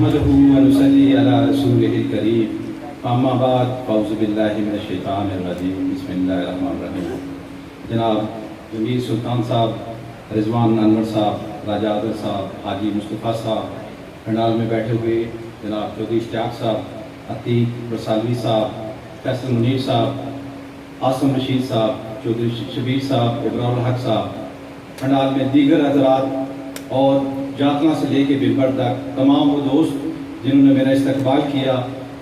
नहमदुहु व नुसल्ली अला रसूलिहिल करीम, अम्मा बाद, अऊज़ु बिल्लाहि मिनश शैतानिर रजीम, बिस्मिल्लाहिर रहमानिर रहीम। जनाब जमीर सुल्तान साहब, रिजवान अनवर साहब, राजा आदिल साहब, हाजी मुस्तफ़ा साहब, पंडाल में बैठे हुए जनाब चौधरी इश्तियाक साहब, अतीक रसालवी साहब, फैसल मुनीर साहब, आसम रशीद साहब, चौधरी शबीर साहब, इब्राहिम हक साहब, पंडाल में दीगर हज़रात और जातना से लेके बिरबर तक तमाम वो दोस्त जिन्होंने मेरा इस्तकबाल किया,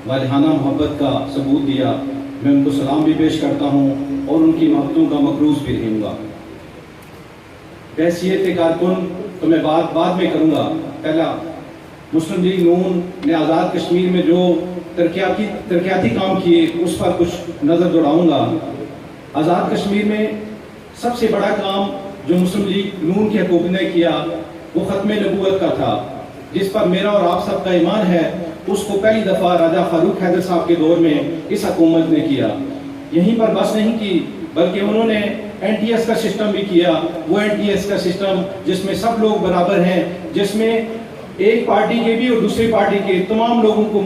वालिहाना मोहब्बत का सबूत दिया, मैं उनको सलाम भी पेश करता हूँ और उनकी मोहब्बतों का मकरूज़ भी रहूँगा। हैसियत कारकुन तो मैं बाद में करूँगा। पहला, मुस्लिम लीग नून ने आज़ाद कश्मीर में जो तरक्याती काम किए उस पर कुछ नज़र दौड़ाऊँगा। आज़ाद कश्मीर में सबसे बड़ा काम जो मुस्लिम लीग नून की हुकूमत ने किया वो ख़त्म नबूवत का था, जिस पर मेरा और आप सबका ईमान है। उसको पहली दफ़ा राजा फारूक हैदर साहब के दौर में इस हुकूमत ने किया। यहीं पर बस नहीं की, बल्कि उन्होंने NTS का सिस्टम भी किया। वो NTS का सिस्टम जिसमें सब लोग बराबर हैं, जिसमें एक पार्टी के भी और दूसरी पार्टी के तमाम लोगों को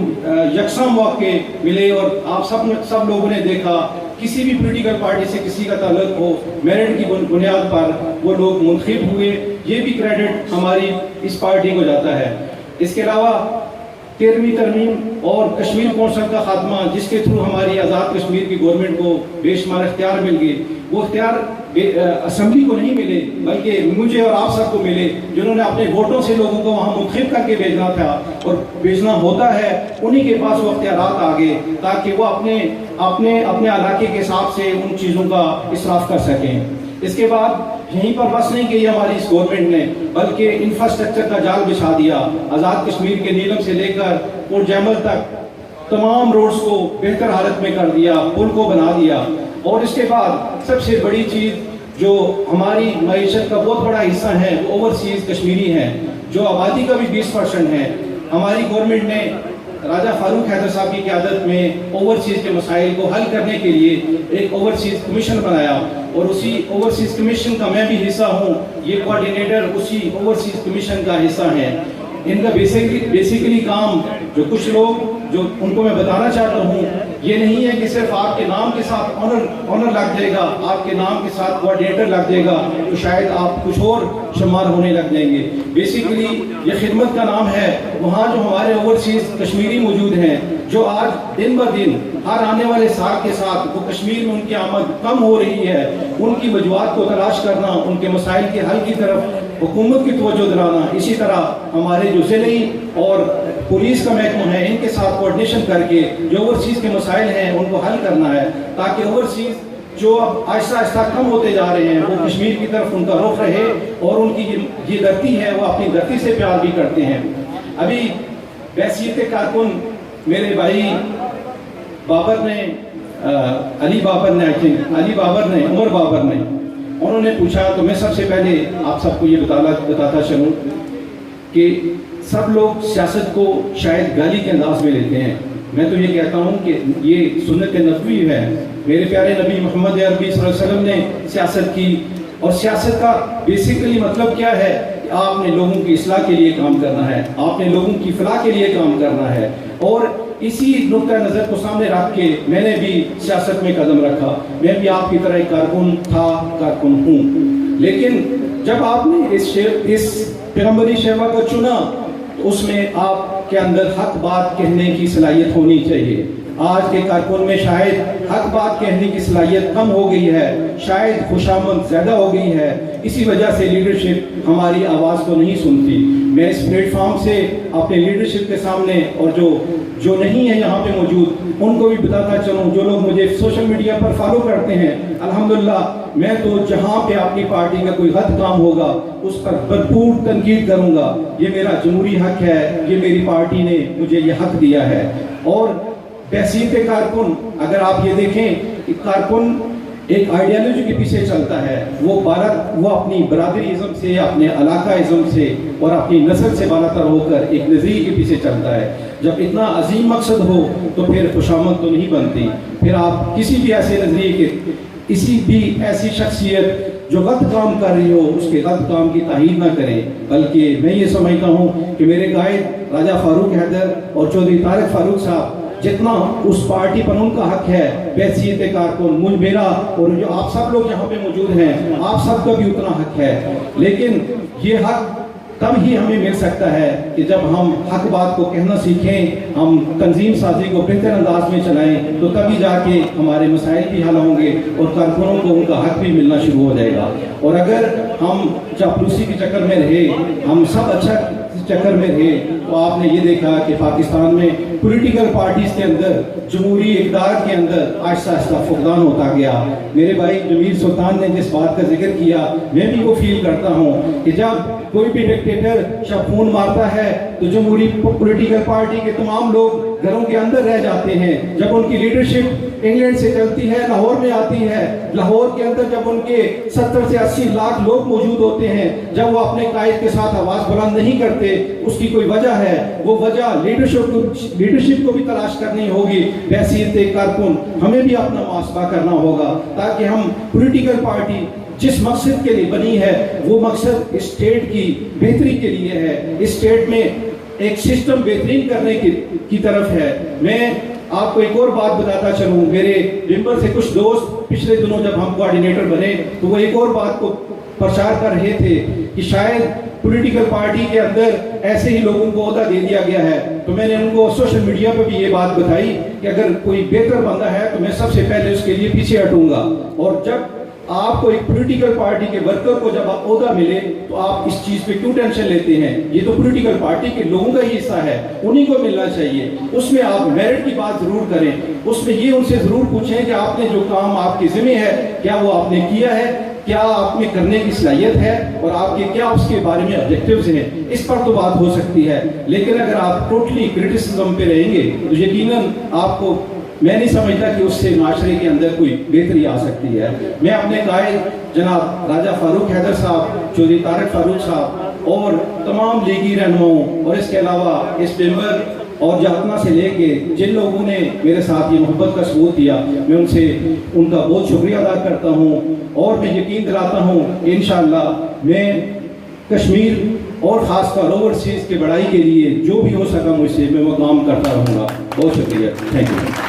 यकसां मौके मिले। और आप सब लोगों ने देखा, किसी भी पॉलिटिकल पार्टी से किसी का ताल्लुक हो, मेरिट की बुनियाद पर वो लोग मुंतखब हुए। ये भी क्रेडिट हमारी इस पार्टी को जाता है। इसके अलावा 13वीं तरमीम और कश्मीर कौंसिल का खात्मा, जिसके थ्रू हमारी आज़ाद कश्मीर की गवर्नमेंट को बेशुमार इख्तियार मिल गए। वो इख्तियार असम्बली को नहीं मिले, बल्कि मुझे और आप सबको मिले, जिन्होंने अपने वोटों से लोगों को वहाँ मुंतखब करके भेजना था और भेजना होता है। उन्हीं के पास वो इख्तियारात आ गए ताकि वो अपने इलाके के हिसाब से उन चीज़ों का इसराफ कर सकें। इसके बाद यहीं पर बस नहीं की हमारी इस गवर्नमेंट ने, बल्कि इंफ्रास्ट्रक्चर का जाल बिछा दिया। आज़ाद कश्मीर के नीलम से लेकर पोर्ट जैमल तक तमाम रोड्स को बेहतर हालत में कर दिया, पुल को बना दिया। और इसके बाद सबसे बड़ी चीज़ जो हमारी मईशत का बहुत बड़ा हिस्सा है वो ओवरसीज़ कश्मीरी हैं, जो आबादी का भी 20% है। हमारी गवर्नमेंट ने राजा फारूक हैदर साहब की क़यादत में ओवरसीज़ के मसाइल को हल करने के लिए एक ओवरसीज़ कमीशन बनाया और उसी ओवरसीज़ कमीशन का मैं भी हिस्सा हूँ। ये कोऑर्डिनेटर उसी ओवरसीज़ कमीशन का हिस्सा है। इनका बेसिकली काम जो कुछ लोग जो उनको मैं बताना चाहता हूँ, ये नहीं है कि सिर्फ आपके नाम के साथ ऑनर लग जाएगा, आपके नाम के साथ कोऑर्डिनेटर लग जाएगा तो शायद आप कुछ और शुमार होने लग जाएंगे। बेसिकली ये खिदमत का नाम है। वहाँ जो हमारे ओवरसीज़ कश्मीरी मौजूद हैं, जो आज दिन ब दिन हर आने वाले साल के साथ वो कश्मीर में उनकी आमद कम हो रही है, उनकी वजूहात को तलाश करना, उनके मसाइल के हल की तरफ हुकूमत की तवज्जो दिलाना। इसी तरह हमारे जो ज़िले और पुलिस का महकमा है, इनके साथ कोऑर्डिनेशन करके जो ओवरसीज़ के मसाइल हैं उनको हल करना है, ताकि ओवरसीज़ जो अब आहिस्ता आहिस्ता कम होते जा रहे हैं वो कश्मीर की तरफ उनका रुख रहे और उनकी ये धरती है वो अपनी धरती से प्यार भी करते हैं। अभी हैसियत कारकुन मेरे भाई बाबर ने उमर बाबर ने उन्होंने पूछा, तो मैं सबसे पहले आप सबको ये बताता चलूँ कि सब लोग सियासत को शायद गाली के अंदाज में लेते हैं। मैं तो ये कहता हूँ कि ये सुन्नत नबवी है। मेरे प्यारे नबी मोहम्मद अरबी सल्लल्लाहु अलैहि वसल्लम ने सियासत की, और सियासत का बेसिकली मतलब क्या है कि आपने लोगों की इस्लाह के लिए काम करना है, आपने लोगों की फलाह के लिए काम करना है। और इसी नुक्ता नज़र को सामने रख के मैंने भी सियासत में कदम रखा। मैं भी आपकी तरह एक कारकुन हूँ। लेकिन जब आपने इस पैगम्बरी शेवा को चुना तो उसमें आपके अंदर हक बात कहने की सलाहियत होनी चाहिए। आज के कारकुन में शायद हक बात कहने की सलाहियत कम हो गई है, शायद खुशामद ज़्यादा हो गई है। इसी वजह से लीडरशिप हमारी आवाज़ को नहीं सुनती। मैं इस प्लेटफॉर्म से अपने लीडरशिप के सामने और जो नहीं है यहाँ पे मौजूद उनको भी बताता चलूँ, जो लोग मुझे सोशल मीडिया पर फॉलो करते हैं, अल्हम्दुलिल्लाह मैं तो जहाँ पे अपनी पार्टी का कोई गलत काम होगा उस पर भरपूर तनकीद करूँगा। ये मेरा जमहूरी हक है, ये मेरी पार्टी ने मुझे ये हक दिया है। और हैसियत कारकुन अगर आप ये देखें कि कारकुन एक आइडियोलॉजी के पीछे चलता है, वो अपनी बरादरीज़म से, अपने इलाकाइज़म से और अपनी नस्ल से बालातर होकर एक नज़रिए के पीछे चलता है। जब इतना अजीम मकसद हो तो फिर खुशामद तो नहीं बनती। फिर आप किसी भी ऐसे नज़रिए के, किसी भी ऐसी शख्सियत جو غلط کام کر رہی ہو اس کے غلط کام کی تائید نہ کریں، بلکہ میں یہ سمجھتا ہوں کہ میرے قائد راجہ فاروق حیدر اور چودھری طارق فاروق صاحب جتنا اس پارٹی پر ان کا حق ہے بحیثیت کارکن، مجھ میرا اور جو آپ سب لوگ یہاں پہ موجود ہیں آپ سب کا بھی اتنا حق ہے، لیکن یہ حق تب ہی ہمیں مل سکتا ہے کہ جب ہم حق بات کو کہنا سیکھیں، ہم تنظیم سازی کو بہتر انداز میں چلائیں، تو تبھی جا کے ہمارے مسائل بھی حل ہوں گے اور کارکنوں کو ان کا حق بھی ملنا شروع ہو جائے گا۔ اور اگر ہم چاپلوسی کے چکر میں رہے، ہم سب اچھا چکر میں رہے، تو آپ نے یہ دیکھا کہ پاکستان میں پولیٹیکل پارٹیز کے اندر، جمہوری اقدار کے اندر آہستہ آہستہ فقدان ہوتا گیا۔ میرے بھائی جمیل سلطان نے جس بات کا ذکر کیا، میں بھی وہ فیل کرتا ہوں کہ جب کوئی بھی ڈکٹیٹر جب خون مارتا ہے تو جمہوری پولیٹیکل پارٹی کے تمام لوگ گھروں کے اندر رہ جاتے ہیں۔ جب ان کی لیڈرشپ انگلینڈ سے چلتی ہے، لاہور میں آتی ہے، لاہور کے اندر جب ان کے 70 سے 80 لاکھ لوگ موجود ہوتے ہیں، جب وہ اپنے قائد کے ساتھ آواز بلند نہیں کرتے، اس کی کوئی وجہ ہے، وہ وجہ لیڈرشپ کو بھی تلاش کرنی ہوگی۔ بحیثیت کارکن ہمیں بھی اپنا محاسبہ کرنا ہوگا، تاکہ ہم پولیٹیکل پارٹی جس مقصد کے لیے بنی ہے وہ مقصد اسٹیٹ کی بہتری کے لیے ہے، اسٹیٹ میں ایک سسٹم بہترین کرنے کی طرف ہے۔ میں آپ کو ایک اور بات بتاتا چلوں، میرے ممبر سے کچھ دوست پچھلے دنوں جب ہم کوارڈینیٹر بنے تو وہ ایک اور بات کو پرچار کر رہے تھے کہ شاید پولیٹیکل پارٹی کے اندر ایسے ہی لوگوں کو عہدہ دے دیا گیا ہے۔ تو میں نے ان کو سوشل میڈیا پہ بھی یہ بات بتائی کہ اگر کوئی بہتر بندہ ہے تو میں سب سے پہلے اس کے لیے پیچھے ہٹوں گا، اور جب آپ کو ایک پولیٹیکل پارٹی کے ورکر کو جب آپ عہدہ ملے تو آپ اس چیز پہ کیوں ٹینشن لیتے ہیں؟ یہ تو پولیٹیکل پارٹی کے لوگوں کا ہی حصہ ہے، انہی کو ملنا چاہیے۔ اس میں آپ میرٹ کی بات ضرور کریں، اس میں یہ ان سے ضرور پوچھیں کہ آپ نے جو کام آپ کے ذمہ ہے کیا وہ آپ نے کیا ہے، کیا آپ میں کرنے کی صلاحیت ہے، اور آپ کے کیا اس کے بارے میں آبجیکٹیوز ہیں، اس پر تو بات ہو سکتی ہے۔ لیکن اگر آپ ٹوٹلی کرٹیسزم پہ رہیں گے تو یقیناً آپ کو، میں نہیں سمجھتا کہ اس سے معاشرے کے اندر کوئی بہتری آ سکتی ہے۔ میں اپنے قائد جناب راجہ فاروق حیدر صاحب، چودھری طارق فاروق صاحب اور تمام لیگی رہنماؤں، اور اس کے علاوہ اس ممبر اور جہتنا سے لے کے جن لوگوں نے میرے ساتھ یہ محبت کا ثبوت دیا، میں ان سے ان کا بہت شکریہ ادا کرتا ہوں، اور میں یقین دلاتا ہوں کہ انشاءاللہ میں کشمیر اور خاص کر اوورسیز کی بڑائی کے لیے جو بھی ہو سکا مجھ سے میں وہ کام کرتا رہوں گا۔ بہت شکریہ، تھینک یو۔